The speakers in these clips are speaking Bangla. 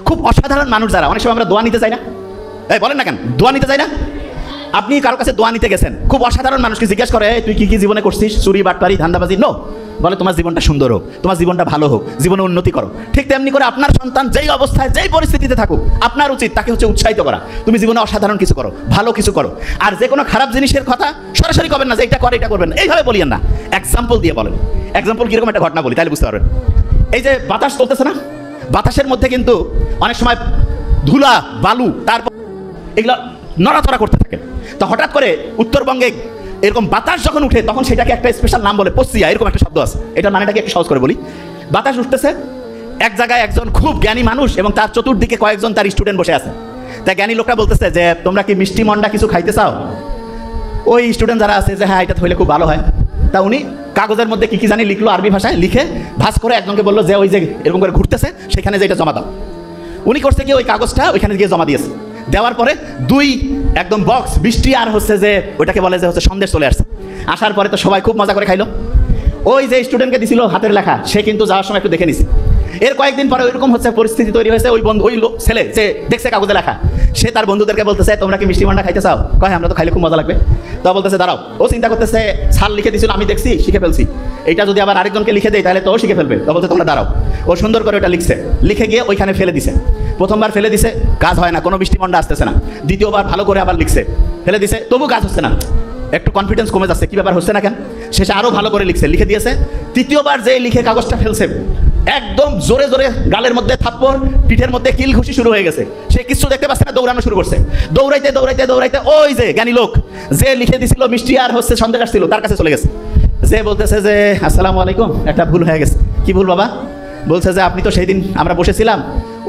খুব অসাধারণ মানুষ যারা, অনেক সময় আমরা দোয়া নিতে চাই না, এই বলেন না কেন দোয়া নিতে চাই না? আপনি কারো কাছে দোয়া নিতে গেছেন, খুব অসাধারণ মানুষকে জিজ্ঞেস করে তুই কি কি জীবনে করছিস, চুরি বাটপারি ধান্দাবাজি? নো, বলে তোমার জীবনটা সুন্দর হোক, তোমার জীবনটা ভালো হোক, জীবনে উন্নতি করো। ঠিক তেমনি করে আপনার সন্তান যেই অবস্থায় যেই পরিস্থিতিতে থাকুক, আপনার উচিত তাকে হচ্ছে উৎসাহিত করা, তুমি জীবনে অসাধারণ কিছু করো, ভালো কিছু করো। আর যে কোনো খারাপ জিনিসের কথা সরাসরি করবেন না যে এটা করে এটা করবেন না, এইভাবে বলিয়েন না, এক্সাম্পল দিয়ে বলেন। এক্সাম্পল কীরকম একটা ঘটনা বলি তাহলে বুঝতে পারবেন। এই যে বাতাস চলতেছে না, বাতাসের মধ্যে কিন্তু অনেক সময় ধুলা বালু তারপর এগুলো নড়াচড়া করতে থাকে। তো হঠাৎ করে উত্তরবঙ্গে এরকম বাতাস যখন উঠে তখন সেটাকে একটা স্পেশাল নাম বলে পসিয়া, এরকম একটা শব্দ আছে। এটার মানেটাকে একটু সহজ করে বলি। বাতাস উঠতেছে, এক জায়গায় একজন খুব জ্ঞানী মানুষ এবং তার চতুর্দিকে কয়েকজন তার স্টুডেন্ট বসে আছে। তাই জ্ঞানী লোকটা বলতেছে যে তোমরা কি মিষ্টি মন্ডা কিছু খাইতে চাও? ওই স্টুডেন্ট যারা আছে যে হ্যাঁ এটা হইলে খুব ভালো হয়। তা উনি কাগজের মধ্যে কি কি জানি লিখলো, আরবি ভাষায় লিখে ভাঁজ করে একজনকে বললো যে ওই যে এরকম করে ঘুরতেছে সেখানে যে এটা জমা দাও। উনি করছে কি ওই কাগজটা ওইখানে গিয়ে জমা দিয়েছে। দেওয়ার পরে দুই একদম বক্স বৃষ্টি আর হচ্ছে যে ওইটাকে বলে যে হচ্ছে সন্দেশ চলে আসছে। আসার পরে তো সবাই খুব মজা করে খাইলো। ওই যে স্টুডেন্টকে দিছিল হাতের লেখা সে কিন্তু যাওয়ার সময় একটু দেখে নিছে। এর কয়েকদিন পরে ওইরকম হচ্ছে পরিস্থিতি তৈরি হয়েছে, ওই বন্ধু ওই ছেলে যে দেখছে কাগজে লেখা সে তার বন্ধুদেরকে বলতেছে তোমরা কি মিষ্টি মন্ডা খাইতে চাও? কয় আমরা তো খাইলে খুব মজা লাগবে। তো বলতেছে দাঁড়াও, ও চিন্তা করতেছে ছাল লিখে দিছিল আমি দেখছি শিখে ফেলছি, এটা যদি আবার আরেকজনকে লিখে দেয় তাহলে তো ও শিখে ফেলবে। তো বলতে তোমরা দাঁড়াও, ও সুন্দর করে ওটা লিখছে, লিখে গিয়ে ওইখানে ফেলে দিছে। প্রথমবার ফেলে দিছে, কাজ হয় না, কোনো মিষ্টি মন্ডা আসতেছে না। দ্বিতীয়বার ভালো করে আবার লিখছে, ফেলে দিছে, তবু কাজ হচ্ছে না, একটু কনফিডেন্স কমে যাচ্ছে, কি ব্যাপার হচ্ছে না কেন? শেষে আরও ভালো করে লিখছে, লিখে দিয়েছে। তৃতীয়বার যে লিখে কাগজটা ফেলছে একদম জোরে জোরে গালের মধ্যে থাপ্পড়, পিঠের মধ্যে কিল ঘুষি শুরু হয়ে গেছে। সে কিছু দেখতে পাচ্ছে না, দৌড়ানো শুরু করছে। দৌড়াইতে দৌড়াইতে দৌড়াইতে ওই যে জ্ঞানী লোক যে লিখে দিছিল মিষ্টি আর হচ্ছে সন্দেশ আসছিল তার কাছে চলে গেছে। যে বলতেছে যে আসসালামু আলাইকুম, একটা ভুল হয়ে গেছে। কি ভুল বাবা? বলছে যে আপনি তো সেই দিন আমরা বসেছিলাম,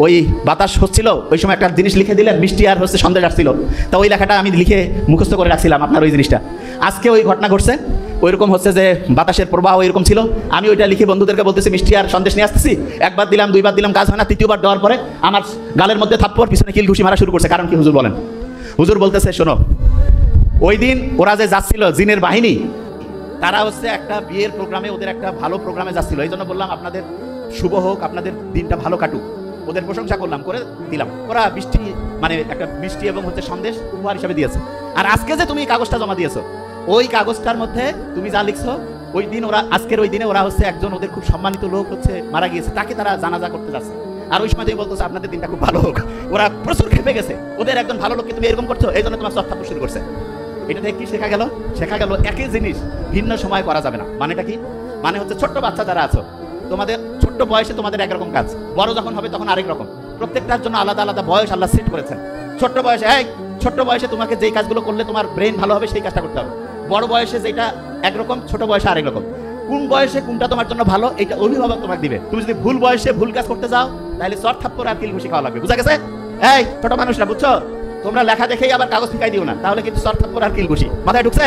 ওই বাতাস হচ্ছিল, ওই সময় একটা জিনিস লিখে দিলেন মিষ্টি আর হচ্ছে সন্দেশ আসছিল, তা ওই লেখাটা আমি লিখে মুখস্থ করে রাখছিলাম আপনার ওই জিনিসটা। আজকে ওই ঘটনা ঘটছে, ওইরকম হচ্ছে যে বাতাসের প্রবাহ এরকম ছিল, আমি ওইটা লিখে বন্ধুদেরকে বলতেছি মিষ্টি আর সন্দেশ নিয়ে আসতেছি, একবার দিলাম দুইবার দিলাম কাজ হয় না, তৃতীয়বার দেওয়ার পরে আমার গালের মধ্যে থাপ্পড়, পিছনে কিল ঘুষি মারা শুরু করছে। কারণ কি হুজুর বলেন? হুজুর বলতেছে শোনো, ওই দিন ওরা যে যাচ্ছিল জিনের বাহিনী, তারা হচ্ছে একটা বিয়ের প্রোগ্রামে, ওদের একটা ভালো প্রোগ্রামে যাচ্ছিল। এই জন্য বললাম আপনাদের শুভ হোক, আপনাদের দিনটা ভালো কাটুক, ওদের প্রশংসা করলাম, করে দিলাম। ওরা বৃষ্টি মানে একটা মিষ্টি এবং হচ্ছে সন্দেশ উপহার হিসাবে দিয়েছে। আর আজকে যে তুমি কাগজটা জমা দিয়েছো, ওই কাগজটার মধ্যে তুমি যা লিখছো, ওই দিন ওরা আজকের ওই দিনে ওরা হচ্ছে একজন ওদের খুব সম্মানিত লোক হচ্ছে মারা গিয়েছে, তাকে তারা জানাজা করতে যাচ্ছে। আর ওই সময় তুমি বলতেছো আপনাদের দিনটা খুব ভালো হোক। ওরা প্রচুর খেপে গেছে, ওদের একজন ভালো লোককে তুমি এরকম করছো, এই জন্য তোমার চর্চা শুরু করছে। এটা থেকে কি শেখা গেল? শেখা গেল একই জিনিস ভিন্ন সময় করা যাবে না। মানেটা কি? মানে হচ্ছে ছোট্ট বাচ্চা যারা আছো, তোমাদের ছোট্ট বয়সে তোমাদের একরকম কাজ, বড় যখন হবে তখন আরেক রকম। প্রত্যেকটার জন্য আলাদা আলাদা বয়স আল্লাহ সেট করেছেন। ছোট্ট বয়সে ছোট্ট বয়সে তোমাকে যেই কাজগুলো করলে তোমার ব্রেন ভালো হবে সেই কাজটা করতে হবে। বড় বয়সে যেটা একরকম, ছোট বয়সে আরেক রকম। কোন বয়সে কোনটা তোমার জন্য ভালো এটা অভিভাবক তোমাকে দিবে। তুমি যদি ভুল বয়সে ভুল কাজ করতে যাও তাহলে চট থাপ্পড় আর কিল ঘুষি খাওয়া লাগবে। বুঝা গেছে? এই ছোট মানুষরা বুঝছো, তোমরা লেখা দেখেই আবার কাগজ ফিকাই দিও না, তাহলে কিন্তু চট থাপ্পড় আর কিল ঘুষি মাথায় ঢুকছে?